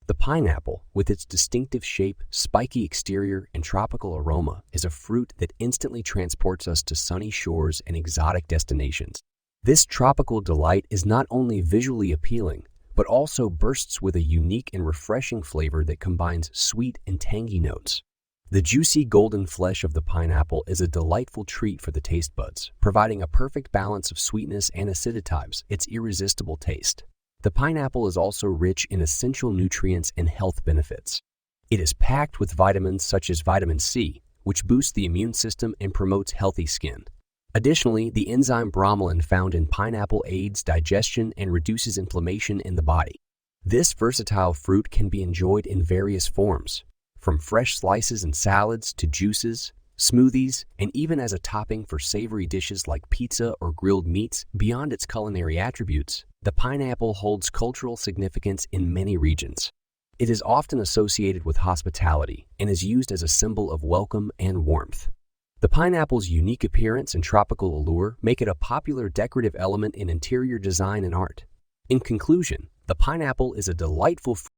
The pineapple, with its distinctive shape, spiky exterior, and tropical aroma, is a fruit that instantly transports us to sunny shores and exotic destinations. This tropical delight is not only visually appealing, but also bursts with a unique and refreshing flavor that combines sweet and tangy notes. The juicy golden flesh of the pineapple is a delightful treat for the taste buds, providing a perfect balance of sweetness and aciditives its irresistible taste. The pineapple is also rich in essential nutrients and health benefits. It is packed with vitamins such as vitamin C, which boosts the immune system and promotes healthy skin. Additionally, the enzyme bromelain found in pineapple aids digestion and reduces inflammation in the body. This versatile fruit can be enjoyed in various forms, from fresh slices and salads to juices, smoothies, and even as a topping for savory dishes like pizza or grilled meats. Beyond its culinary attributes, the pineapple holds cultural significance in many regions. It is often associated with hospitality and is used as a symbol of welcome and warmth. The pineapple's unique appearance and tropical allure make it a popular decorative element in interior design and art. In conclusion, the pineapple is a delightful